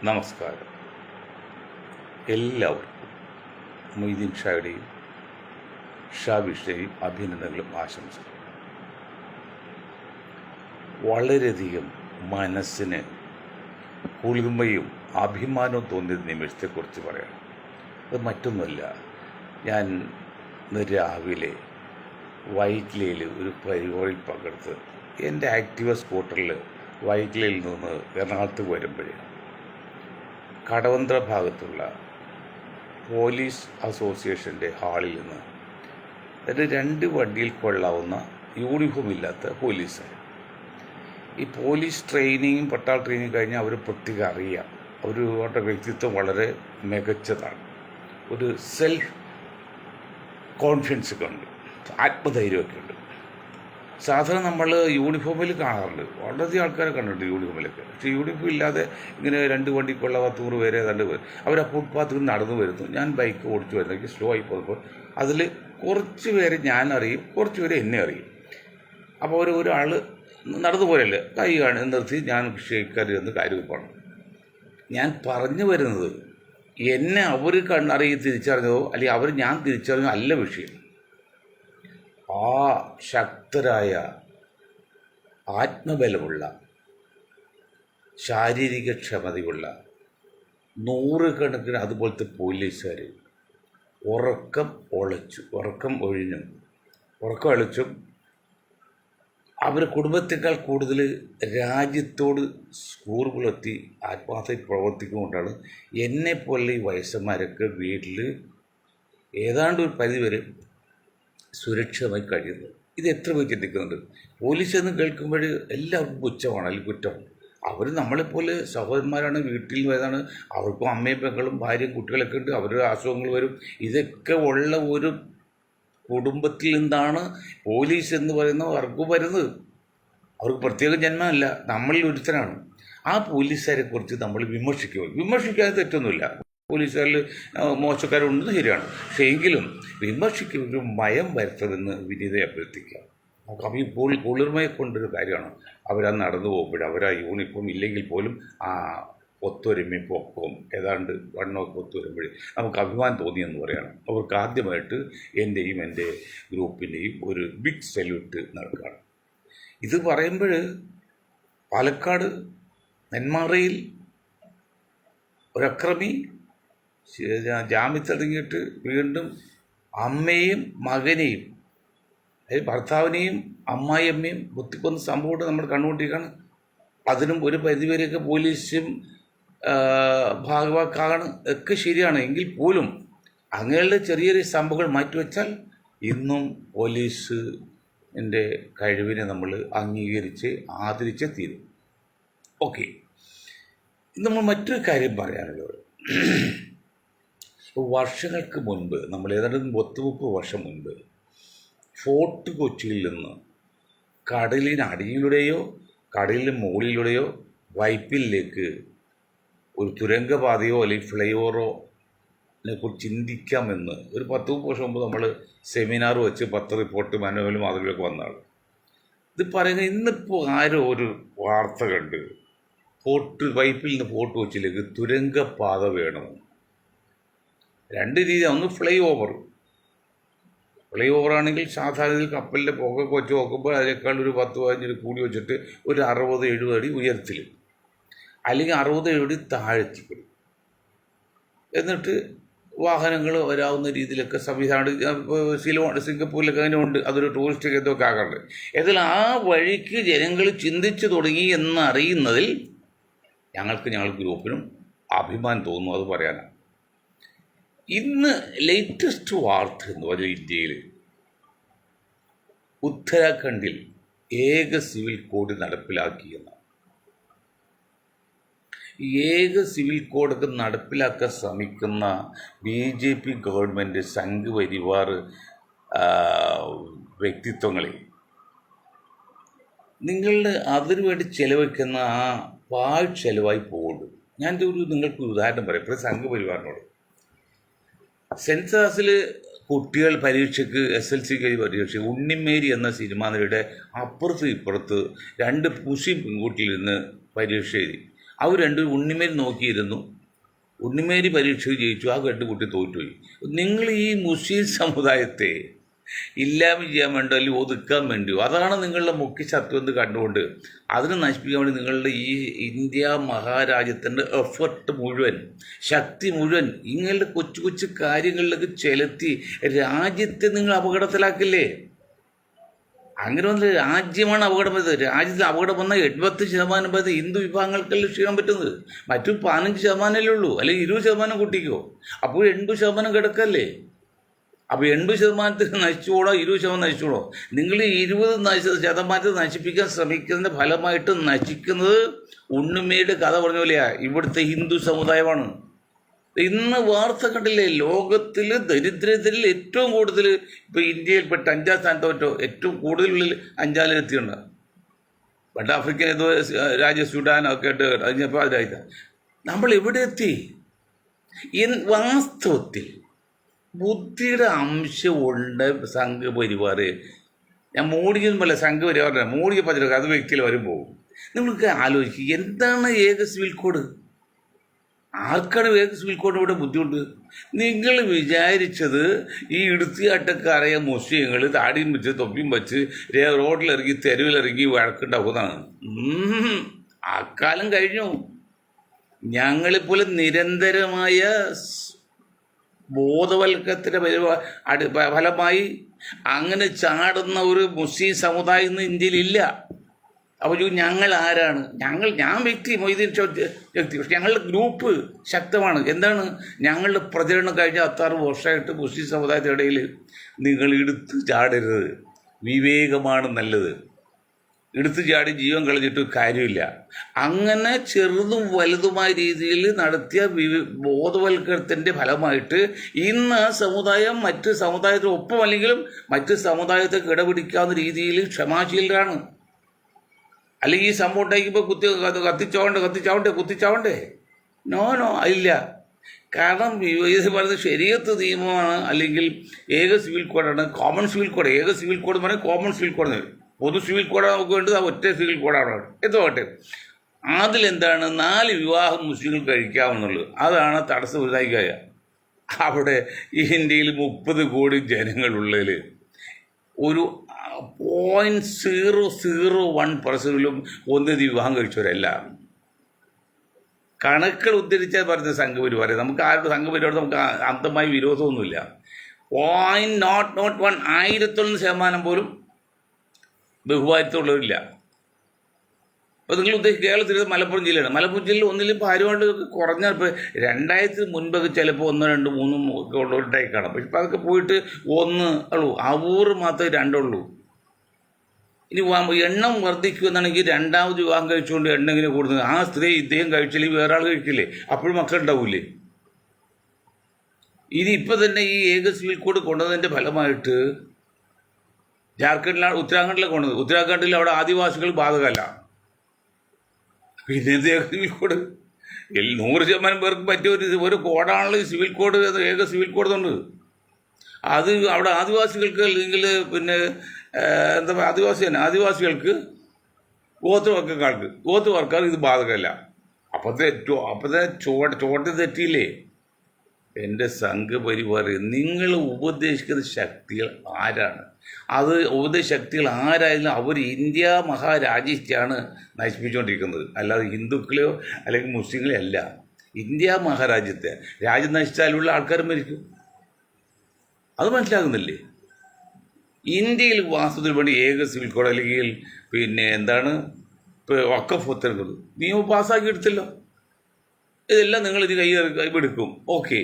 നമസ്കാരം. എല്ലാവർക്കും മൊയ്തീൻ ഷായുടെയും ഷാബിഷയുടെയും അഭിനന്ദനങ്ങളും ആശംസകളും. വളരെയധികം മനസ്സിന് കുളിർമയും അഭിമാനവും തോന്നിയ നിമിഷത്തെക്കുറിച്ച് പറയാം. അത് മറ്റൊന്നുമല്ല, ഞാൻ ഇന്ന് രാവിലെ വൈറ്റ്ലയിൽ ഒരു പരിപാടിയിൽ പങ്കെടുത്ത് എൻ്റെ ആക്റ്റീവ സ്കൂട്ടറിൽ വൈറ്റ്ലയിൽ നിന്ന് എറണാകുളത്ത് വരുമ്പോഴേ കടവന്ത്ര ഭാഗത്തുള്ള പോലീസ് അസോസിയേഷൻ്റെ ഹാളിൽ നിന്ന് അതിൻ്റെ 2 വണ്ടിയിൽ കൊള്ളാവുന്ന യൂണിഫോം ഇല്ലാത്ത പോലീസുകാർ. ഈ പോലീസ് ട്രെയിനിങ്ങും പട്ടാള ട്രെയിനിങ് കഴിഞ്ഞാൽ അവർ പ്രത്യേകം അറിയാം, അവരുടെ വ്യക്തിത്വം വളരെ മികച്ചതാണ്. ഒരു സെൽഫ് കോൺഫിഡൻസ് ഒക്കെ ഉണ്ട്, ആത്മധൈര്യമൊക്കെ ഉണ്ട്. സാധാരണ നമ്മൾ യൂണിഫോമിൽ കാണാറുണ്ട്, വളരെയധികം ആൾക്കാരെ കണ്ടിട്ടുണ്ട് യൂണിഫോമിലൊക്കെ. പക്ഷേ യൂണിഫോം ഇല്ലാതെ ഇങ്ങനെ 2 വണ്ടിക്കുള്ള 10 പേരെ അവർ ആ ഫുട്പാത്തിൽ നടന്നു വരുന്നു. ഞാൻ ബൈക്ക് ഓടിച്ചു വരുന്നു, എനിക്ക് സ്ലോ ആയി പോകുമ്പോൾ അതിൽ കുറച്ച് പേരെ ഞാൻ അറിയും, കുറച്ച് പേരെ എന്നെ അറിയും. അപ്പോൾ ഒരാൾ നടന്നു പോരല്ലേ, കൈ നിർത്തി ഞാൻ ഷേക്കരുതെന്ന് കാര്യം പറഞ്ഞു. ഞാൻ പറഞ്ഞു വരുന്നത് എന്നെ അവർ തിരിച്ചറിഞ്ഞതോ അല്ലെങ്കിൽ ഞാൻ തിരിച്ചറിഞ്ഞതോ അല്ല വിഷയം. ആ ശക്തരായ ആത്മബലമുള്ള ശാരീരിക ക്ഷമതയുള്ള 100 കണക്കിന് അതുപോലത്തെ പോലീസുകാർ ഉറക്കം ഒഴിച്ചും അവർ കുടുംബത്തെക്കാൾ കൂടുതൽ രാജ്യത്തോട് കൂറ് പുലർത്തി ആത്മാർത്ഥമായി പ്രവർത്തിക്കുകൊണ്ടാണ് എന്നെപ്പോലെ ഈ വയസ്സന്മാരൊക്കെ വീട്ടിൽ ഏതാണ്ട് ഒരു പരിധി വരെ സുരക്ഷിതമായി കഴിയുന്നത്. ഇത് എത്ര പേർ ചിന്തിക്കുന്നുണ്ട്? പോലീസ് എന്ന് കേൾക്കുമ്പോൾ എല്ലാവർക്കും പുച്ഛമാണ്, അല്ലെങ്കിൽ കുറ്റമാണ്. അവർ നമ്മളെപ്പോലെ സഹോദരന്മാരാണ്, വീട്ടിൽ വരുന്നതാണ്. അവർക്കും അമ്മയും പെങ്ങളും ഭാര്യയും കുട്ടികളൊക്കെ ഉണ്ട്, അവരുടെ അസുഖങ്ങൾ വരും. ഇതൊക്കെ ഉള്ള ഒരു കുടുംബത്തിൽ നിന്നാണ് പോലീസ് എന്ന് പറയുന്ന വർക്ക് വരുന്നത്. അവർക്ക് പ്രത്യേക ജന്മമല്ല, നമ്മളിൽ ഒരുത്തനാണ്. ആ പോലീസുകാരെ കുറിച്ച് നമ്മൾ വിമർശിക്കാതെ തെറ്റൊന്നുമില്ല. പോലീസുകാരിൽ മോശക്കാരുണ്ടെന്ന് ശരിയാണ്, പക്ഷേ എങ്കിലും വിമർശിക്കും ഒരു മയം വരുത്തതെന്ന് വിനീതയെ അഭ്യർത്ഥിക്കാം. നമുക്ക് ഇപ്പോൾ കുളിർമയെ കൊണ്ടൊരു കാര്യമാണ്. അവരാ നടന്നു പോകുമ്പോൾ അവരാ യൂണിഫോം ഇല്ലെങ്കിൽ പോലും ആ ഒത്തൊരുമയും പൊക്കവും ഏതാണ്ട് വണ്ണമൊക്കെ ഒത്തുവരുമ്പോഴേ നമുക്ക് അഭിമാനം തോന്നിയെന്ന് പറയണം. അവർക്ക് ആദ്യമായിട്ട് എൻ്റെയും എൻ്റെ ഗ്രൂപ്പിൻ്റെയും ഒരു ബിഗ് സല്യൂട്ട് നൽകുകയാണ്. ഇത് പറയുമ്പോൾ പാലക്കാട് നെന്മാറയിൽ ഒരക്രമി ജാമ്യത്തിറങ്ങിയിട്ട് വീണ്ടും അമ്മയും മകനെയും, അതായത് ഭർത്താവിനെയും അമ്മായിയമ്മയും കുത്തിക്കൊന്ന സംഭവം നമ്മൾ കണ്ടുകൊണ്ടിരിക്കുകയാണ്. അതിനും ഒരു പരിധിവരെയൊക്കെ പോലീസും ഭാഗവാക്കാണ്, ഒക്കെ ശരിയാണ്. എങ്കിൽ പോലും അങ്ങനെയുള്ള ചെറിയ സംഭവങ്ങൾ മാറ്റിവെച്ചാൽ ഇന്നും പോലീസിൻ്റെ കഴിവിനെ നമ്മൾ അംഗീകരിച്ച് ആദരിച്ചേ തീരും. ഓക്കെ, ഇന്ന് നമ്മൾ മറ്റൊരു കാര്യം പറയാനുള്ളത്, വർഷങ്ങൾക്ക് മുൻപ്, നമ്മൾ ഏതാണ്ട് 30 വർഷം മുൻപ് ഫോർട്ട് കൊച്ചിയിൽ നിന്ന് കടലിനടിയിലൂടെയോ കടലിന് മുകളിലൂടെയോ വൈപ്പിലേക്ക് ഒരു തുരങ്കപാതയോ അല്ലെങ്കിൽ ഫ്ലൈ ഓവറോ കുറിച്ച് ചിന്തിക്കാമെന്ന് ഒരു 10-30 വർഷം മുമ്പ് നമ്മൾ സെമിനാർ വെച്ച് 10 റിപ്പോർട്ട് മാനുവലും മാതൃകയൊക്കെ വന്നതാണ്. ഇത് പറയുന്നത് ഇന്നിപ്പോൾ ആരോ ഒരു വാർത്ത കണ്ട് വൈപ്പിൽ നിന്ന് ഫോർട്ട് കൊച്ചിയിലേക്ക് തുരങ്കപാത വേണമെന്ന്. 2 രീതി. ഒന്ന് ഫ്ലൈ ഓവറാണെങ്കിൽ സാധാരണ കപ്പലിൻ്റെ പുകയൊക്കെ വെച്ച് നോക്കുമ്പോൾ അതിനേക്കാൾ ഒരു 10-15 കൂടി വെച്ചിട്ട് ഒരു 60-70 അടി ഉയരത്തിൽ, അല്ലെങ്കിൽ 60-70 അടി താഴ്ത്തിപ്പെടും. എന്നിട്ട് വാഹനങ്ങൾ വരാവുന്ന രീതിയിലൊക്കെ സംവിധാനം സിംഗപ്പൂരിലൊക്കെ അങ്ങനെ ഉണ്ട്. അതൊരു ടൂറിസ്റ്റ് കേന്ദ്രമൊക്കെ ആകാറുണ്ട്. എന്നാൽ ആ വഴിക്ക് ജനങ്ങൾ ചിന്തിച്ചു തുടങ്ങി എന്നറിയുന്നതിൽ ഞങ്ങളുടെ ഗ്രൂപ്പിനും അഭിമാനം തോന്നുന്നു. അത് പറയാനാണ് ഇന്ന് ലേറ്റസ്റ്റ് വാർത്ത എന്ന് പറഞ്ഞാൽ ഇന്ത്യയിൽ ഉത്തരാഖണ്ഡിൽ ഏക സിവിൽ കോഡ് നടപ്പിലാക്കിയെന്ന്. ഏക സിവിൽ കോഡൊക്കെ നടപ്പിലാക്കാൻ ശ്രമിക്കുന്ന BJP ഗവൺമെൻറ്, സംഘ് പരിവാർ വ്യക്തിത്വങ്ങളെ നിങ്ങളുടെ അതിനുവേണ്ടി ചെലവഴിക്കുന്ന ആ പാഴ് ചെലവായി പോകുന്നു. നിങ്ങൾക്ക് ഉദാഹരണം പറയാം. ഇപ്പോൾ സംഘ് പരിവാറിനോട് സെൻസാസിൽ കുട്ടികൾ പരീക്ഷയ്ക്ക് SLC പരീക്ഷ ഉണ്ണിമേരി എന്ന സിനിമാ നടിയുടെ അപ്പുറത്ത് ഇപ്പുറത്ത് 2 മുസ്ലിം പെൺകുട്ടിയിൽ നിന്ന് പരീക്ഷ എഴുതി. അവർ രണ്ടും ഉണ്ണിമേൽ നോക്കിയിരുന്നു. ഉണ്ണിമേരി പരീക്ഷ ജയിച്ചു, ആ രണ്ട് കുട്ടി തോറ്റുപോയി. നിങ്ങൾ ഈ മുസ്ലിം സമുദായത്തെ ഇല്ലായ്മ ചെയ്യാൻ വേണ്ടോ അല്ലെങ്കിൽ ഒതുക്കാൻ വേണ്ടിയോ, അതാണ് നിങ്ങളുടെ മുഖ്യ ശത്രു എന്ന് കണ്ടുകൊണ്ട് അതിനെ നശിപ്പിക്കാൻ വേണ്ടി നിങ്ങളുടെ ഈ ഇന്ത്യ മഹാരാജ്യത്തിൻ്റെ എഫർട്ട് മുഴുവൻ, ശക്തി മുഴുവൻ ഇങ്ങനെയുള്ള കൊച്ചു കൊച്ചു കാര്യങ്ങളിലേക്ക് ചെലുത്തി രാജ്യത്തെ നിങ്ങൾ അപകടത്തിലാക്കില്ലേ? അങ്ങനെ വന്ന് രാജ്യമാണ് അപകടം വരുന്നത്. രാജ്യത്തിൽ അപകടം വന്നാൽ 80% വരുന്നത് ഹിന്ദു വിഭാഗങ്ങൾക്കല്ലേ ക്ഷീണം പറ്റുന്നത്. മറ്റും 15% ഉള്ളൂ, അല്ലെങ്കിൽ 20% കൂട്ടിക്കോ. അപ്പോൾ 80% കിടക്കല്ലേ? അപ്പോൾ 80% നശിച്ചുകൂടോ, 20% നശിച്ചുകൂടോ? നിങ്ങൾ 20% നശിപ്പിക്കാൻ ശ്രമിക്കുന്നതിൻ്റെ ഫലമായിട്ട് നശിക്കുന്നത് ഉണ്ണുമ്മയുടെ കഥ പറഞ്ഞ പോലെയാണ് ഇവിടുത്തെ ഹിന്ദു സമുദായമാണ്. ഇന്ന് വാർത്ത കണ്ടില്ലേ? ലോകത്തിൽ ദരിദ്രത്തിൽ ഏറ്റവും കൂടുതൽ ഇപ്പോൾ ഇന്ത്യയിൽപ്പെട്ട 5ാം സ്ഥാനത്തോറ്റോ ഏറ്റവും കൂടുതൽ 5ാലെത്തിയുണ്ട്. പണ്ട് ആഫ്രിക്കൻ ഏതോ രാജ്യം സുഡാനൊക്കെ ആയിട്ട് കഴിഞ്ഞപ്പോൾ അതിലായില്ല. നമ്മൾ എവിടെ എത്തി? വാസ്തവത്തിൽ ബുദ്ധിയുടെ അംശമുണ്ട് സംഘപരിവാർ. ഞാൻ മോഡിക്കൊന്നും പോലെ സംഘപരിവാറില്ല, മോഡിക്ക് പറ്റില്ല, അത് വ്യക്തിയിൽ വരുമ്പോൾ നിങ്ങൾക്ക് ആലോചിക്കുക, എന്താണ് ഏക സിവിൽ കോഡ്? ആർക്കാണ് ഏക സിവിൽ കോഡ് ഇവിടെ ബുദ്ധിമുട്ട്? നിങ്ങൾ വിചാരിച്ചത് ഈ ഇടുത്തിയാട്ടക്കാരായ മുസ്ലിങ്ങൾ താടിയും വെച്ച് തൊപ്പിയും വെച്ച് റോഡിലിറങ്ങി തെരുവിലിറങ്ങി വഴക്കുണ്ടാക്കുന്നതാണ്. അക്കാലം കഴിഞ്ഞു. ഞങ്ങളെപ്പോലെ നിരന്തരമായ ബോധവൽക്കരണത്തിൻ്റെ ഫലമായി അങ്ങനെ ചാടുന്ന ഒരു മുസ്ലിം സമുദായം ഇന്ന് ഇന്ത്യയിലില്ല. അപ്പോൾ ഞങ്ങൾ ആരാണ്? ഞാൻ വ്യക്തി മൊയ്തീൻ വ്യക്തി, പക്ഷെ ഞങ്ങളുടെ ഗ്രൂപ്പ് ശക്തമാണ്. എന്താണ് ഞങ്ങളുടെ പ്രചരണം കഴിഞ്ഞ 6 വർഷമായിട്ട് മുസ്ലിം സമുദായത്തിൻ്റെ ഇടയിൽ നിങ്ങൾ എടുത്തു ചാടരുത്, വിവേകമാണ് നല്ലത്. എടുത്തു ചാടി ജീവൻ കളഞ്ഞിട്ട് കാര്യമില്ല. അങ്ങനെ ചെറുതും വലുതുമായ രീതിയിൽ നടത്തിയ ബോധവൽക്കരണത്തിൻ്റെ ഫലമായിട്ട് ഇന്ന് ആ സമുദായം മറ്റ് സമുദായത്തിന് ഒപ്പമല്ലെങ്കിലും മറ്റ് സമുദായത്തെ കിടപിടിക്കാവുന്ന രീതിയിൽ ക്ഷമാശീലരാണ്. അല്ലെങ്കിൽ ഈ സംഭവം ഉണ്ടാക്കിയപ്പോൾ കത്തിച്ചാവണ്ടേ? നോ അതില്ല. കാരണം ഇത് പറയുന്നത് ശരീഅത്ത് നിയമമാണ്, അല്ലെങ്കിൽ ഏക സിവിൽ കോഡാണ്, കോമൺ സിവിൽ കോഡ്. ഏക സിവിൽ കോഡ് എന്ന് പറഞ്ഞാൽ കോമൺ സിവിൽ കോഡ്. പൊതു സിവിൽ കോഡാണ് നമുക്ക് വേണ്ടത്, ആ ഒറ്റ സിവിൽ കോഡാണ് എന്തോട്ടെ. അതിലെന്താണ് 4 വിവാഹം മുസ്ലിങ്ങൾ കഴിക്കാമെന്നുള്ളത്. അതാണ് തടസ്സം ഉണ്ടാക്കിയ. അവിടെ ഇന്ത്യയിൽ 30 കോടി ജനങ്ങളുള്ളതിൽ ഒരു 0.001% ഒന്നിത് വിവാഹം കഴിച്ചവരല്ല. കണക്കുകൾ ഉദ്ധരിച്ചാൽ പറഞ്ഞ സംഘപരിവാർ. നമുക്ക് ആരുടെ സംഘപരിവാർ നമുക്ക് അന്തമായി വിരോധമൊന്നുമില്ല. 0.001 1,000% പോലും ബഹുഭാരിത്തമുള്ളവരില്ല. അപ്പോൾ നിങ്ങൾ ഉദ്ദേശിച്ച് കേരളത്തിൽ മലപ്പുറം ജില്ലയാണ്. മലപ്പുറം ജില്ലയിൽ ഒന്നിലും ഭാര്യമായിട്ട് കുറഞ്ഞ ഇപ്പോൾ 2000 മുൻപൊക്കെ ചിലപ്പോൾ 1, 2, 3 ഒക്കെ ഉള്ളവരുണ്ടായി കാണാം. പക്ഷെ ഇപ്പോൾ അതൊക്കെ പോയിട്ട് 1 ഉള്ളൂ, അപൂർവം മാത്രമേ 2 ഉള്ളൂ. ഇനി എണ്ണം വർദ്ധിക്കുമെന്നാണെങ്കിൽ 2ാമത് വിവാഹം കഴിച്ചുകൊണ്ട് എണ്ണം ഇങ്ങനെ കൂടുന്നത്. ആ സ്ത്രീ ഇദ്ദേഹം കഴിച്ചില്ലെങ്കിൽ വേറെ ആൾ കഴിക്കില്ലേ? അപ്പോഴും മക്കളുണ്ടാവില്ലേ? ഇനി ഇപ്പം തന്നെ ഈ ഏക സിവിൽ കോഡ് കൊണ്ടുവന്നതിൻ്റെ ഫലമായിട്ട് ഉത്തരാഖണ്ഡിലാണ് കൊണ്ടത്. ഉത്തരാഖണ്ഡിൽ അവിടെ ആദിവാസികൾ ബാധകമല്ല. പിന്നെ ഏക സിവിൽ കോഡ് 100% പേർക്ക് പറ്റിയ ഒരു കോഡാണല്ലോ ഈ സിവിൽ കോഡ്. ഏക സിവിൽ കോഡ് ഉണ്ട്. അത് അവിടെ ആദിവാസികൾക്ക് അല്ലെങ്കിൽ പിന്നെ എന്താ പറയുക, ആദിവാസികൾക്ക് ഗോത്രവർക്കാർക്ക് ഇത് ബാധകമല്ല. അപ്പോഴത്തെ ചോട്ട് തെറ്റിയില്ലേ? എൻ്റെ സംഘപരിവാർ, നിങ്ങൾ ഉപദേശിക്കുന്ന ശക്തികൾ ആരാണ്? അത് ഉപദേശ ശക്തികൾ ആരായാലും അവർ ഇന്ത്യ മഹാരാജ്യത്തെയാണ് നശിപ്പിച്ചുകൊണ്ടിരിക്കുന്നത്, അല്ലാതെ ഹിന്ദുക്കളെയോ അല്ലെങ്കിൽ മുസ്ലിങ്ങളെയോ അല്ല. ഇന്ത്യ മഹാരാജ്യത്തെ രാജ്യം നശിച്ചാലുള്ള ആൾക്കാർ മരിക്കും. അത് മനസ്സിലാകുന്നില്ലേ? ഇന്ത്യയിൽ വാസ്തുവിന് വേണ്ടി ഏക സിവിൽ കോഡ് അല്ലെങ്കിൽ പിന്നെ എന്താണ് വഖഫ് ഉത്തരവ് നിയമം പാസ്സാക്കി എടുത്തല്ലോ. ഇതെല്ലാം നിങ്ങൾ ഇത് കൈവെടുക്കും. ഓക്കെ,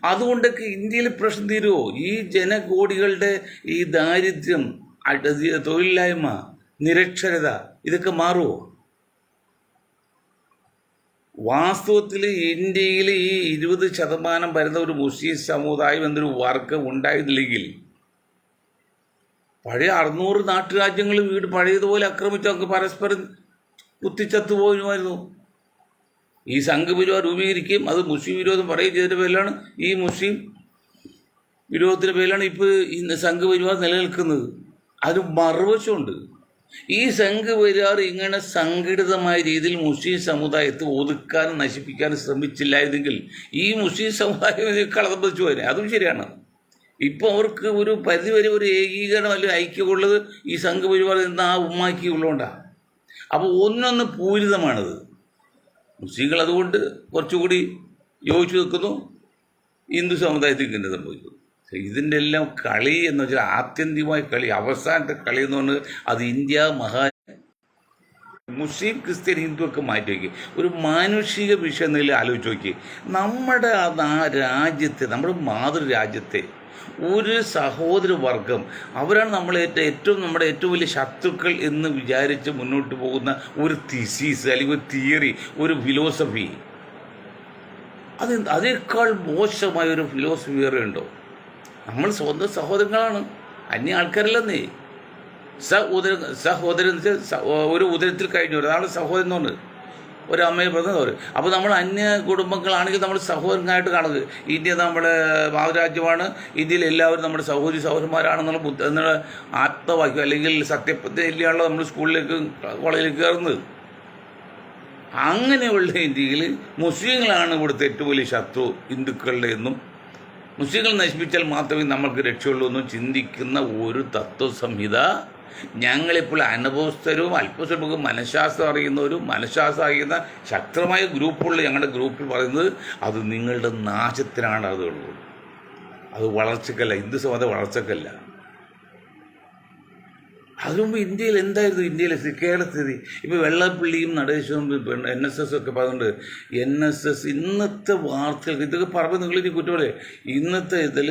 അതുകൊണ്ടൊക്കെ ഇന്ത്യയിൽ പ്രശ്നം തീരുമോ? ഈ ജനകോടികളുടെ ഈ ദാരിദ്ര്യം, തൊഴിലില്ലായ്മ, നിരക്ഷരത ഇതൊക്കെ മാറുമോ? വാസ്തവത്തിൽ ഇന്ത്യയിൽ ഈ 20% വരുന്ന ഒരു മുസ്ലിം സമുദായം എന്നൊരു വർഗം ഉണ്ടായിരുന്നില്ലെങ്കിൽ പഴയ 600 നാട്ടുരാജ്യങ്ങൾ പഴയതുപോലെ ആക്രമിച്ചൊക്കെ പരസ്പരം കുത്തിച്ചത്തു പോയിരുമായിരുന്നു. ഈ സംഘപരിവാർ രൂപീകരിക്കും, അത് മുസ്ലിം വിരോധം പറയുകയും ചെയ്തതിൻ്റെ പേരിലാണ്, ഈ മുസ്ലിം വിരോധത്തിൻ്റെ പേരിലാണ് ഇപ്പോൾ ഈ സംഘപരിവാർ നിലനിൽക്കുന്നത്. അതിന് മറുവശമുണ്ട്. ഈ സംഘപരിവാർ ഇങ്ങനെ സംഘടിതമായ രീതിയിൽ മുസ്ലിം സമുദായത്തെ ഒതുക്കാനും നശിപ്പിക്കാനും ശ്രമിച്ചില്ലായിരുന്നെങ്കിൽ ഈ മുസ്ലിം സമുദായം കളതപ്പിച്ചു പോരെ. അതും ശരിയാണ്. ഇപ്പോൾ അവർക്ക് ഒരു പരിധിവരെ ഒരു ഏകീകരണം അല്ലെങ്കിൽ ഐക്യമുള്ളത് ഈ സംഘപരിവാർ നിന്ന് ആ ഉമ്മാക്കി ഉള്ളതുകൊണ്ടാണ്. അപ്പോൾ ഒന്നൊന്ന് പൂരിതമാണിത്. മുസ്ലിങ്ങൾ അതുകൊണ്ട് കുറച്ചുകൂടി യോജിച്ചു നിൽക്കുന്നു, ഹിന്ദു സമുദായത്തിൽ ഇങ്ങനെ സംഭവിക്കുന്നു. ഇതിൻ്റെ എല്ലാം കളി എന്ന് വെച്ചാൽ ആത്യന്തികമായ കളി, അവസാനത്തെ കളി എന്ന് പറഞ്ഞാൽ അത് ഇന്ത്യ മുസ്ലിം ക്രിസ്ത്യൻ ഹിന്ദു ഒക്കെ മാറ്റി വയ്ക്കുക. ഒരു മാനുഷിക വിഷയം എന്നതിൽ ആലോചിച്ച് നോക്കി. നമ്മുടെ ആ രാജ്യത്തെ, നമ്മുടെ മാതൃരാജ്യത്തെ ഒരു സഹോദരവർഗം, അവരാണ് നമ്മുടെ ഏറ്റവും വലിയ ശത്രുക്കൾ എന്ന് വിചാരിച്ച് മുന്നോട്ട് പോകുന്ന ഒരു തിസീസ് അല്ലെങ്കിൽ ഒരു തിയറി, ഒരു ഫിലോസഫി, അതേക്കാൾ മോശമായ ഒരു ഫിലോസഫി വേറെ ഉണ്ടോ? നമ്മൾ സ്വന്തം സഹോദരങ്ങളാണ്, അന്യ ആൾക്കാരല്ലെന്നേ. സഹോദരൻ എന്ന് വെച്ചാൽ ഒരു ഉദരത്തിൽ കഴിഞ്ഞവർ, അതാണ് സഹോദരൻ എന്ന് പറഞ്ഞത്. ഒരമ്മയെ പറഞ്ഞവർ. അപ്പോൾ നമ്മൾ അന്യ കുടുംബങ്ങളാണെങ്കിൽ നമ്മൾ സഹോദരനായിട്ട് കാണുക. ഇന്ത്യ നമ്മുടെ മാതൃരാജ്യമാണ്, ഇന്ത്യയിൽ എല്ലാവരും നമ്മുടെ സഹോദരന്മാരാണെന്നുള്ള ആത്മവാക്യം അല്ലെങ്കിൽ സത്യപ്രതിജ്ഞയിലാണല്ലോ നമ്മൾ സ്കൂളിലേക്ക് കോളേജിലേക്ക് കയറുന്നത്. അങ്ങനെയുള്ള ഇന്ത്യയിൽ മുസ്ലിങ്ങളാണ് ഇവിടുത്തെ ഏറ്റവും വലിയ ശത്രു ഹിന്ദുക്കളുടെ എന്നും മുസ്ലിങ്ങൾ നശിപ്പിച്ചാൽ മാത്രമേ നമ്മൾക്ക് രക്ഷയുള്ളൂ എന്നും ചിന്തിക്കുന്ന ഒരു തത്വസംഹിത ഞങ്ങളിപ്പോൾ അനുഭവസ്ഥരും അല്പസ്വല്പം മനഃശാസ്ത്രം അറിയുന്നവരും മനഃശാസ്ത്രം അറിയുന്ന ശക്തമായ ഗ്രൂപ്പുള്ള ഞങ്ങളുടെ ഗ്രൂപ്പിൽ പറയുന്നത് അത് നിങ്ങളുടെ നാശത്തിനാണ്. അത് വളർച്ചക്കല്ല, ഹിന്ദു സമുദായ വളർച്ചക്കല്ല. അതിനുമുമ്പ് ഇന്ത്യയിൽ എന്തായിരുന്നു ഇന്ത്യയിലെ കേരളസ്ഥിതി? ഇപ്പോൾ വെള്ളാപ്പള്ളിയും നടേശനും NSS ഒക്കെ പറഞ്ഞിട്ടുണ്ട്. NSS ഇന്നത്തെ വാർത്തകൾക്ക് ഇതൊക്കെ പറയുമ്പോൾ നിങ്ങളിനി കുറ്റമല്ലേ? ഇന്നത്തെ ഇതിൽ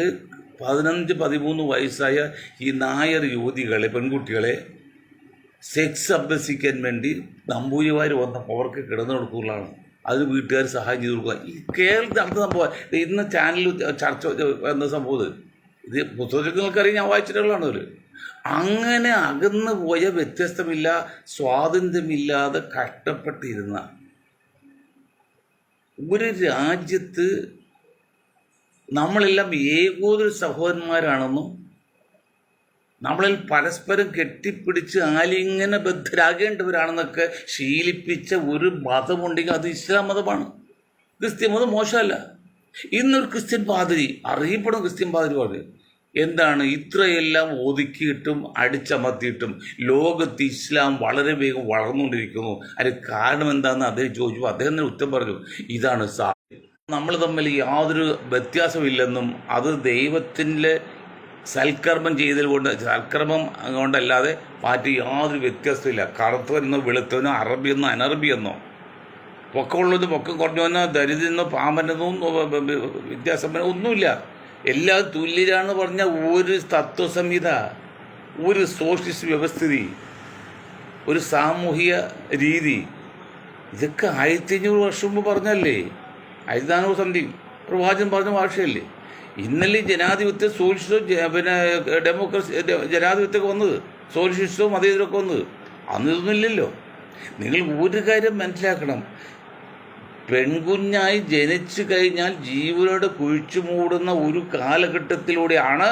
15-13 വയസ്സായ ഈ നായർ യുവതികളെ, പെൺകുട്ടികളെ സെക്സ് അഭ്യസിക്കാൻ വേണ്ടി നമ്പൂരിമാർ വന്നപ്പോൾ അവർക്ക് കിടന്നു കൊടുക്കുകയാണ്. അതിന് വീട്ടുകാർ സഹായം ചെയ്ത് കൊടുക്കുക. ഈ കേരളത്തിൽ നടന്ന സംഭവം ഇന്ന് ചാനലിൽ ചർച്ച എന്ന സംഭവം ഇത് പുസ്തകത്തിൽ നിങ്ങൾക്കറിയാം, ഞാൻ വായിച്ചിട്ടുള്ളതാണ്. അവർ അങ്ങനെ അകന്നു പോയ, വ്യത്യസ്തമില്ല, സ്വാതന്ത്ര്യമില്ലാതെ കഷ്ടപ്പെട്ടിരുന്ന ഒരു രാജ്യത്ത് നമ്മളെല്ലാം ഏകോദര സഹോദരന്മാരാണെന്നും നമ്മളിൽ പരസ്പരം കെട്ടിപ്പിടിച്ച് ആലിംഗന ബദ്ധരാകേണ്ടവരാണെന്നൊക്കെ ശീലിപ്പിച്ച ഒരു മതമുണ്ടെങ്കിൽ അത് ഇസ്ലാം മതമാണ്. ക്രിസ്ത്യൻ മതം മോശമല്ല. ഇന്നൊരു ക്രിസ്ത്യൻ പാതിരി, അറിയപ്പെടുന്ന ക്രിസ്ത്യൻ പാതിരി പറഞ്ഞു എന്താണ് ഇത്രയെല്ലാം ഒതുക്കിയിട്ടും അടിച്ചമർത്തിയിട്ടും ലോകത്ത് ഇസ്ലാം വളരെ വേഗം വളർന്നുകൊണ്ടിരിക്കുന്നു, അതിന് കാരണം എന്താണെന്ന് അദ്ദേഹം ചോദിച്ചു. അദ്ദേഹം തന്നെ ഉത്തരം പറഞ്ഞു, ഇതാണ് നമ്മൾ തമ്മിൽ യാതൊരു വ്യത്യാസമില്ലെന്നും അത് ദൈവത്തിൻ്റെ സൽക്കർമ്മം സൽക്കർമ്മം കൊണ്ടല്ലാതെ മാറ്റി യാതൊരു വ്യത്യാസമില്ല. കറുത്തവനെന്നോ വെളുത്തവനോ അറബിയെന്നോ അനറബിയെന്നോ പൊക്കമുള്ളവനോ പൊക്കം കുറഞ്ഞവനോ ദരിദ്രനോ പാമ്പനെന്നോ വ്യത്യാസം ഒന്നുമില്ല. എല്ലാം തുല്യരാണെന്ന് പറഞ്ഞ ഒരു തത്വസംഹിത, ഒരു സോഷ്യലിസ്റ്റ് വ്യവസ്ഥിതി, ഒരു സാമൂഹിക രീതി, ഇതൊക്കെ 1500 വർഷം മുമ്പ് പറഞ്ഞല്ലേ. 1400 സന്ധി പ്രവാചകൻ പറഞ്ഞ ഭാഷയല്ലേ. ഇന്നലെ ജനാധിപത്യ സോഷ്യലിസ്റ്റവും ഡെമോക്രസി ജനാധിപത്യമൊക്കെ വന്നത്, സോഷ്യലിസ്റ്റവും മതേതരമൊക്കെ വന്നത്. അന്ന് ഇതൊന്നുമില്ലല്ലോ. നിങ്ങൾ ഒരു കാര്യം മനസ്സിലാക്കണം, പെൺകുഞ്ഞായി ജനിച്ചു കഴിഞ്ഞാൽ ജീവനോട് കുഴിച്ചു മൂടുന്ന ഒരു കാലഘട്ടത്തിലൂടെയാണ്,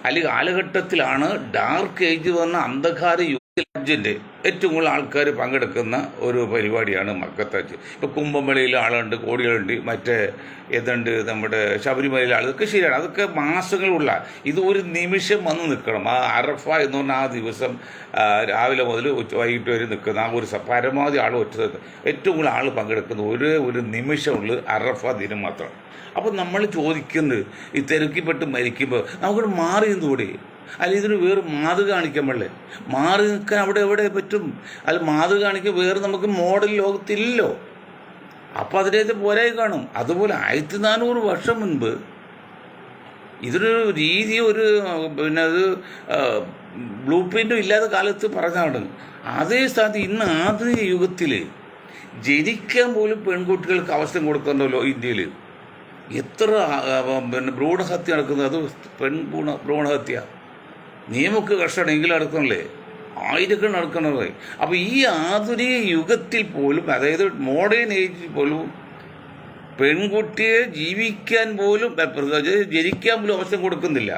അല്ലെങ്കിൽ കാലഘട്ടത്തിലാണ് ഡാർക്ക് ഏജ് വന്ന അന്ധകാര യുഗത്തിൻ്റെ ഏറ്റവും കൂടുതൽ ആൾക്കാർ പങ്കെടുക്കുന്ന ഒരു പരിപാടിയാണ് മക്കത്താച്ച്. ഇപ്പോൾ കുംഭമേളയിൽ ആളുണ്ട്, കോടികളുണ്ട്, മറ്റേ ഏതുണ്ട് നമ്മുടെ ശബരിമലയിൽ ആൾ, ഇതൊക്കെ ശരിയാണ്. അതൊക്കെ മാസങ്ങളുള്ള, ഇത് ഒരു നിമിഷം വന്ന് നിൽക്കണം. ആ അറഫ എന്ന് പറഞ്ഞാൽ ആ ദിവസം രാവിലെ മുതൽ വൈകിട്ട് വരെ നിൽക്കുന്ന ആ ഒരു പരമാവധി ആൾ ഏറ്റവും കൂടുതൽ ആൾ പങ്കെടുക്കുന്ന ഒരു നിമിഷമുള്ള അറഫ ദിനം മാത്രം. അപ്പോൾ നമ്മൾ ചോദിക്കുന്നത്, ഈ തിരക്കിപ്പെട്ട് മരിക്കുമ്പോൾ നമുക്കിവിടെ മാറി നിന്നുകൂടെ? അല്ലെങ്കിൽ ഇതിന് വേറെ മാതൃക കാണിക്കാൻ പാടില്ലേ? മാറി നിൽക്കാൻ അവിടെ എവിടെ പറ്റും? അല്ല, മാതൃക കാണിക്കാൻ വേറെ നമുക്ക് മോഡൽ ലോകത്തില്ലല്ലോ. അപ്പോൾ അതിനകത്ത് പോരായി കാണും. അതുപോലെ 1400 വർഷം മുൻപ് ഇതൊരു രീതി, അത് ബ്ലൂ പ്രിൻറ്റും ഇല്ലാത്ത കാലത്ത് പറഞ്ഞാണ്. അതേ സ്ഥാനത്ത് ഇന്ന് ആധുനിക യുഗത്തിൽ ജനിക്കാൻ പോലും പെൺകുട്ടികൾക്ക് അവസരം കൊടുക്കുന്നുണ്ടല്ലോ ഇന്ത്യയിൽ. എത്ര ഭ്രൂണഹത്യ നടക്കുന്നത്, അത് ഭ്രൂണഹത്യ നിയമമൊക്കെ കർഷകനെങ്കിലും നടക്കണല്ലേ, ആയിരക്കണക്കിന് നടക്കണത്. അപ്പോൾ ഈ ആധുനിക യുഗത്തിൽ പോലും, അതായത് മോഡേൺ ഏജിൽ പോലും പെൺകുട്ടിയെ ജീവിക്കാൻ പോലും ജനിക്കാൻ പോലും അവസരം കൊടുക്കുന്നില്ല.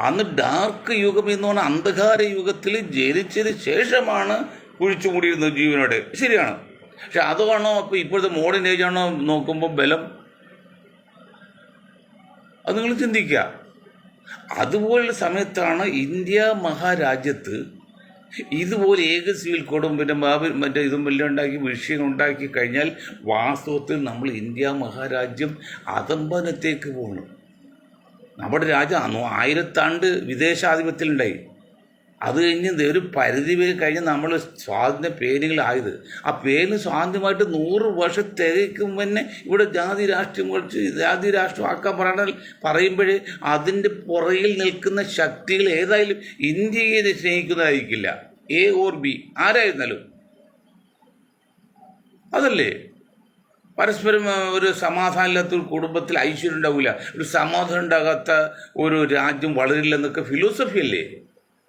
അന്ന് ഡാർക്ക് യുഗം എന്ന് പറഞ്ഞാൽ അന്ധകാര യുഗത്തിൽ ജനിച്ചതിന് ശേഷമാണ് കുഴിച്ചു കൂടിയിരുന്നത് ജീവനോടെ. ശരിയാണ്. പക്ഷെ അതാണോ അപ്പോൾ ഇപ്പോഴത്തെ മോഡേൺ ഏജാണോ നോക്കുമ്പോൾ ബലം? അത് നിങ്ങൾ ചിന്തിക്കുക. അതുപോലുള്ള സമയത്താണ് ഇന്ത്യ മഹാരാജ്യത്ത് ഇതുപോലെ ഏക സിവിൽ കോഡും പിന്നെ മറ്റേ ഇതും എല്ലാം ഉണ്ടാക്കി വിഷയങ്ങളുണ്ടാക്കി കഴിഞ്ഞാൽ വാസ്തവത്തിൽ നമ്മൾ ഇന്ത്യ മഹാരാജ്യം അധംപതനത്തേക്ക് പോകണം. നമ്മുടെ രാജ്യം 1000 ആണ്ട് വിദേശാധിപത്യത്തിലുണ്ടായി. അത് കഴിഞ്ഞ് ഒരു പരിധി വരെ കഴിഞ്ഞ് നമ്മൾ സ്വാതന്ത്ര്യ പേരുകളായത്. ആ പേരിന് സ്വാതന്ത്ര്യമായിട്ട് 100 വർഷം തികയ്ക്കും തന്നെ ഇവിടെ ജാതി രാഷ്ട്രീയം കുറച്ച് ജാതി രാഷ്ട്രമാക്കാൻ പറയുമ്പോഴേ അതിൻ്റെ പുറകിൽ നിൽക്കുന്ന ശക്തികൾ ഏതായാലും ഇന്ത്യയെ സ്നേഹിക്കുന്നതായിരിക്കില്ല. എ ഓർ ബി ആരായിരുന്നാലും അതല്ലേ. പരസ്പരം ഒരു സമാധാനമില്ലാത്ത ഒരു കുടുംബത്തിൽ ഐശ്വര്യം ഉണ്ടാവില്ല, ഒരു സമാധാനം ഉണ്ടാകാത്ത ഒരു രാജ്യം വളരില്ലെന്നൊക്കെ ഫിലോസഫി അല്ലേ,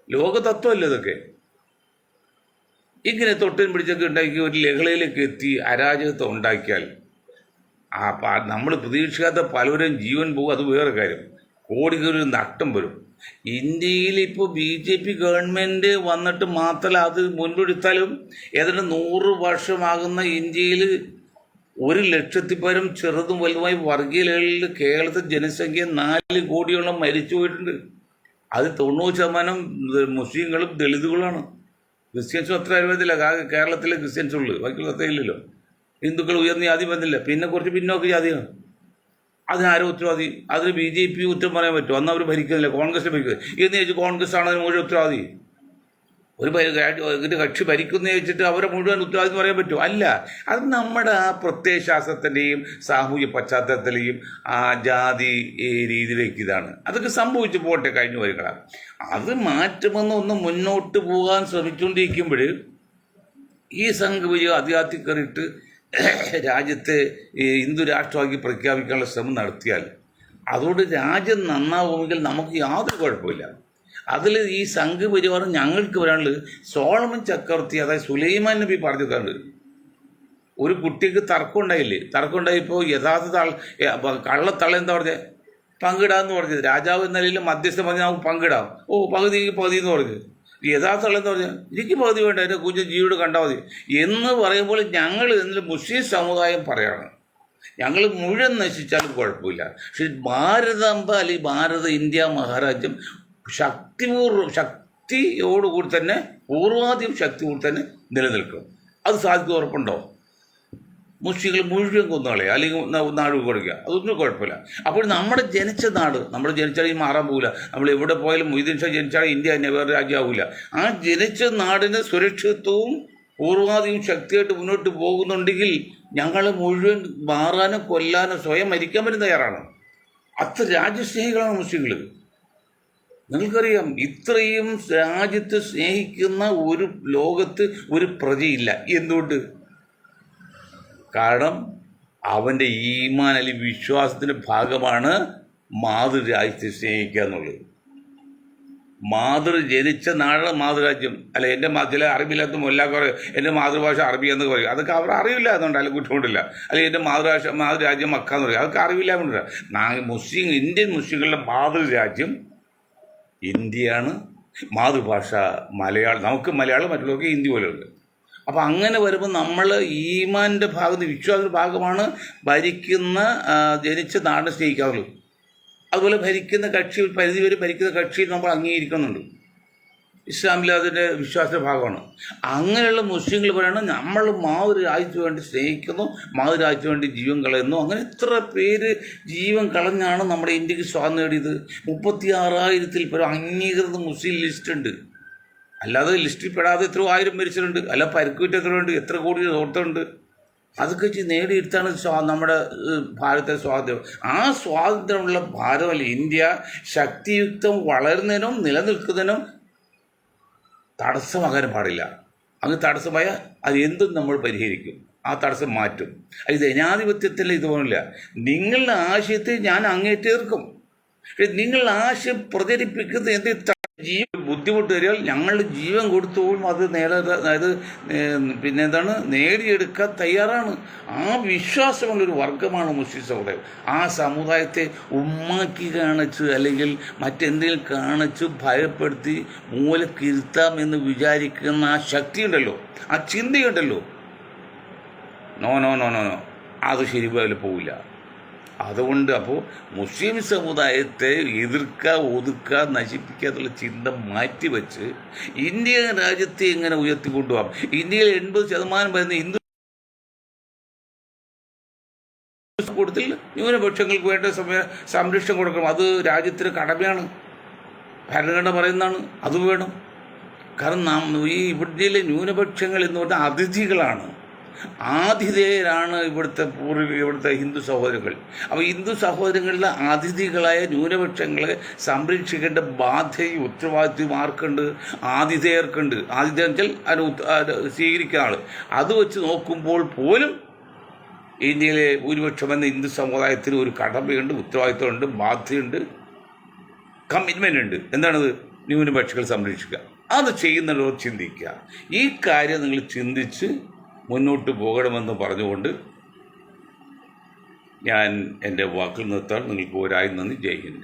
ലോകതത്വമല്ലേ ഇതൊക്കെ. ഇങ്ങനെ തൊട്ടും പിടിച്ചൊക്കെ ഉണ്ടാക്കി ഒരു ലഹളയിലേക്ക് എത്തി അരാജകത്വം ഉണ്ടാക്കിയാൽ നമ്മൾ പ്രതീക്ഷിക്കാത്ത പലരും ജീവൻ പോകും. അത് വേറെ കാര്യം. കോടികൾ നഷ്ടം വരും. ഇന്ത്യയിൽ ഇപ്പോൾ BJP ഗവൺമെൻറ് വന്നിട്ട് മാത്രമല്ല, അത് മുൻപെടുത്താലും ഏതാണ്ട് 100 വർഷമാകുന്ന ഇന്ത്യയിൽ 1 ലക്ഷത്തിൽ പരം ചെറുതും വലുതുമായി വർഗീയ ലഹളയിൽ കേരളത്തിൽ ജനസംഖ്യ 4 കോടിയോളം മരിച്ചു പോയിട്ടുണ്ട്. അത് 90% മുസ്ലിങ്ങളും ദളിതുകളാണ്. ക്രിസ്ത്യൻസും അത്ര അനുഭവത്തില്ല. കേരളത്തിലെ ക്രിസ്ത്യൻസ് ഉള്ളു, ബാക്കിയുള്ള അത്ര ഇല്ലല്ലോ. ഹിന്ദുക്കൾ ഉയർന്ന ജാതി വന്നില്ല, പിന്നെ കുറച്ച് പിന്നോക്ക ജാതിയാണ്. അതിനാരോ ഉത്തരവാദി? അതിന് BJP കുറ്റം പറയാൻ പറ്റുമോ? അന്ന് അവർ ഭരിക്കുന്നില്ല, കോൺഗ്രസ് ഭരിക്കുന്നത് എന്ന് ചോദിച്ചു. കോൺഗ്രസ് ആണ് അതിന് മുഴുവൻ ഉത്തരവാദി. ഒരു കക്ഷി ഭരിക്കുന്ന വെച്ചിട്ട് അവരെ മുഴുവൻ ഉത്തരവാദിത്വം എന്ന് പറയാൻ പറ്റുമോ? അല്ല. അത് നമ്മുടെ ആ പ്രത്യയശാസ്ത്രത്തിൻ്റെയും സാമൂഹ്യ പശ്ചാത്തലത്തിലെയും ആ ജാതി രീതിയിലേക്ക് ഇതാണ്. അതൊക്കെ സംഭവിച്ചു പോട്ടെ, കഴിഞ്ഞു വരികളാണ്. അത് മാറ്റുമെന്ന് ഒന്ന് മുന്നോട്ട് പോകാൻ ശ്രമിച്ചുകൊണ്ടിരിക്കുമ്പോൾ ഈ സംഘവിജയം അതികാത്തി കയറിയിട്ട് രാജ്യത്തെ ഹിന്ദു രാഷ്ട്രമാക്കി പ്രഖ്യാപിക്കാനുള്ള ശ്രമം നടത്തിയാൽ അതുകൊണ്ട് രാജ്യം നന്നാവുമെങ്കിൽ നമുക്ക് യാതൊരു കുഴപ്പമില്ല. അതിൽ ഈ സംഘപരിവാർ ഞങ്ങൾക്ക് വരാനുള്ളത് സോളമൻ ചക്രവർത്തി, അതായത് സുലൈമാൻ നബി പറഞ്ഞിട്ടുണ്ട്. ഒരു കുട്ടിക്ക് തർക്കം ഉണ്ടായിപ്പോൾ യഥാർത്ഥ കള്ളത്തള്ള എന്താ പറഞ്ഞത്? പങ്കിടാമെന്ന് പറഞ്ഞത്. രാജാവ് എന്ന നിലയിൽ മധ്യസ്ഥം പറഞ്ഞാൽ നമുക്ക് പങ്കിടാം. പകുതി എന്ന് പറഞ്ഞത്. യഥാർത്ഥ എന്താ പറഞ്ഞാൽ എനിക്ക് പകുതി വേണ്ട, എൻ്റെ കുഞ്ഞ് ജീവിയോട് കണ്ടാൽ മതി എന്ന് പറയുമ്പോൾ ഞങ്ങൾ എന്നിൽ മുസ്ലിം സമുദായം പറയാണ് ഞങ്ങൾ മുഴുവൻ നശിച്ചാലും കുഴപ്പമില്ല. പക്ഷെ ഭാരതാംബ അല്ലെങ്കിൽ ഭാരത ഇന്ത്യ മഹാരാജ്യം ശക്തിയോടുകൂടി തന്നെ പൂർവാധികം ശക്തിയോട് തന്നെ നിലനിൽക്കും. അത് സാധിക്കും. ഉറപ്പുണ്ടോ? മുസ്ലിങ്ങൾ മുഴുവൻ കൊന്നുകളയുക അല്ലെങ്കിൽ നാട് കൊടുക്കുക, അതൊന്നും കുഴപ്പമില്ല. അപ്പോൾ നമ്മുടെ ജനിച്ച നാട്, നമ്മൾ ജനിച്ചാൽ ഈ മാറാൻ പോകില്ല. നമ്മൾ എവിടെ പോയാലും മൊയ്തീൻ ഷാ ജനിച്ചാൽ ഇന്ത്യ തന്നെ വേറെ രാജ്യമാവില്ല. ആ ജനിച്ച നാടിന് സുരക്ഷിതത്വവും പൂർവാധികം ശക്തിയായിട്ട് മുന്നോട്ട് പോകുന്നുണ്ടെങ്കിൽ ഞങ്ങൾ മുഴുവൻ മാറാനും കൊല്ലാനും സ്വയം മരിക്കാൻ പറ്റും തയ്യാറാണ്. അത്ര രാജ്യസ്നേഹികളാണ് മുസ്ലിങ്ങൾ. നിങ്ങൾക്കറിയാം, ഇത്രയും രാജ്യത്ത് സ്നേഹിക്കുന്ന ഒരു ലോകത്ത് ഒരു പ്രജയില്ല. എന്തുകൊണ്ട്? കാരണം അവൻ്റെ ഈമാൻ അല്ലെങ്കിൽ വിശ്വാസത്തിൻ്റെ ഭാഗമാണ് മാതൃരാജ്യത്തെ സ്നേഹിക്കുക എന്നുള്ളത്. ജനിച്ച നാടാണ് മാതൃരാജ്യം. അല്ല, എൻ്റെ ചില അറിവില്ലാത്ത മൊല്ലാക്കർ എൻ്റെ മാതൃഭാഷ അറബി എന്ന് പറയും. അതൊക്കെ അവർ അറിയില്ല എന്നുണ്ട്, അല്ലെങ്കിൽ കുറ്റമുണ്ടില്ല. അല്ലെങ്കിൽ എൻ്റെ മാതൃരാജ്യം മക്ക എന്ന് പറയും. അതൊക്കെ അറിവില്ല എന്നുണ്ട്. ഇന്ത്യൻ മുസ്ലിങ്ങളുടെ മാതൃരാജ്യം ഇന്ത്യയാണ്. മാതൃഭാഷ മലയാളം. നമുക്ക് മലയാളം, മറ്റുള്ളവർക്ക് ഹിന്ദി പോലെയുണ്ട്. അപ്പോൾ അങ്ങനെ വരുമ്പോൾ നമ്മൾ ഈമാൻ്റെ ഭാഗത്ത് വിശ്വാസത്തിൻ്റെ ഭാഗമാണ് ജനിച്ച നാടിനെ സ്നേഹിക്കാറുള്ളൂ. അതുപോലെ ഭരിക്കുന്ന കക്ഷി പരിധി വരെ ഭരിക്കുന്ന കക്ഷി നമ്മൾ അംഗീകരിക്കുന്നുണ്ട്. ഇസ്ലാമിൽ അതിൻ്റെ വിശ്വാസത്തിൻ്റെ ഭാഗമാണ്. അങ്ങനെയുള്ള മുസ്ലിങ്ങൾ പറയണം നമ്മൾ മാതൃരാജ്യത്തിന് വേണ്ടി സ്നേഹിക്കുന്നു, മാതൃരാജ്യത്തിന് വേണ്ടി ജീവൻ കളയുന്നു. അങ്ങനെ എത്ര പേര് ജീവൻ കളഞ്ഞാണ് നമ്മുടെ ഇന്ത്യക്ക് സ്വാതന്ത്ര്യം നേടിയത്. 36,000-ൽ പരം അംഗീകൃത മുസ്ലിം ലിസ്റ്റ് ഉണ്ട്. അല്ലാതെ ലിസ്റ്റിൽ പെടാതെ എത്രയോ 1000 മരിച്ചിട്ടുണ്ട്. അല്ല, പരിക്കുറ്റ എത്രയുണ്ട്, എത്ര കോടി തോട്ടമുണ്ട്. അതൊക്കെ നേടിയെടുത്താണ് നമ്മുടെ ഭാരതത്തെ സ്വാതന്ത്ര്യം. ആ സ്വാതന്ത്ര്യമുള്ള ഭാരതമല്ല ഇന്ത്യ ശക്തിയുക്തം വളരുന്നതിനും നിലനിൽക്കുന്നതിനും തടസ്സമാകാൻ പാടില്ല. അങ്ങ് തടസ്സമായ അത് എന്തും നമ്മൾ പരിഹരിക്കും, ആ തടസ്സം മാറ്റും. ഇത് ജനാധിപത്യത്തിൽ ഇതുപോലില്ല. നിങ്ങളുടെ ആശയത്തെ ഞാൻ അങ്ങേറ്റേർക്കും. നിങ്ങളുടെ ആശയം പ്രചരിപ്പിക്കുന്നത് എന്ത് ജീവൻ ബുദ്ധിമുട്ട് വരികയാൽ ഞങ്ങളുടെ ജീവൻ കൊടുത്തോളും അത് അതായത് എന്താണ് നേടിയെടുക്കാൻ തയ്യാറാണ്. ആ വിശ്വാസമുള്ളൊരു വർഗമാണ് മുസ്ലിം സമുദായം. ആ സമുദായത്തെ ഉമ്മാക്കി കാണിച്ച് അല്ലെങ്കിൽ മറ്റെന്തെങ്കിലും കാണിച്ച് ഭയപ്പെടുത്തി മൂലക്കിരുത്താം എന്ന് വിചാരിക്കുന്ന ആ ശക്തിയുണ്ടല്ലോ, ആ ചിന്തയുണ്ടല്ലോ, no no no no no അത് ശരിപോലെ പോവില്ല. അതുകൊണ്ട് അപ്പോൾ മുസ്ലിം സമുദായത്തെ എതിർക്കുക, ഒതുക്കുക, നശിപ്പിക്കുക എന്നുള്ള ചിന്ത മാറ്റിവെച്ച് ഇന്ത്യ രാജ്യത്തെ ഇങ്ങനെ ഉയർത്തിക്കൊണ്ടുപോകാം. ഇന്ത്യയിൽ 80% വരുന്ന ഹിന്ദു കൂട്ടത്തിൽ ന്യൂനപക്ഷങ്ങൾക്ക് വേണ്ട സംരക്ഷണം കൊടുക്കണം. അത് രാജ്യത്തിന് കടമയാണ്. ഭരണഘടന പറയുന്നതാണ്, അത് വേണം. കാരണം ഈ ഇവിടുത്തെ ന്യൂനപക്ഷങ്ങൾ എന്ന് പറഞ്ഞാൽ അതിഥികളാണ്, ആതിഥേയരാണ് ഇവിടുത്തെ ഹിന്ദു സഹോദരങ്ങൾ. അപ്പോൾ ഹിന്ദു സഹോദരങ്ങളിലെ അതിഥികളായ ന്യൂനപക്ഷങ്ങളെ സംരക്ഷിക്കേണ്ട ബാധ്യതയും ഉത്തരവാദിത്വം ആർക്കുണ്ട്? ആതിഥേയർക്കുണ്ട്. ആതിഥേയം വെച്ചാൽ അതിന് സ്വീകരിക്കുന്ന ആൾ. അത് വെച്ച് നോക്കുമ്പോൾ പോലും ഇന്ത്യയിലെ ഭൂരിപക്ഷം എന്ന ഹിന്ദു സമുദായത്തിന് ഒരു കടമയുണ്ട്, ഉത്തരവാദിത്വമുണ്ട്, ബാധ്യതയുണ്ട്, കമ്മിറ്റ്മെൻ്റ് ഉണ്ട്. എന്താണത്? ന്യൂനപക്ഷങ്ങൾ സംരക്ഷിക്കുക. അത് ചെയ്യുന്നവരോ ചിന്തിക്കുക. ഈ കാര്യം നിങ്ങൾ ചിന്തിച്ച് മുന്നോട്ട് പോകണമെന്ന് പറഞ്ഞുകൊണ്ട് ഞാൻ എൻ്റെ വാക്കിൽ നിർത്താൻ നിങ്ങൾക്ക് ഒരായി നന്ദി. ജയ് ഹിന്ദ്.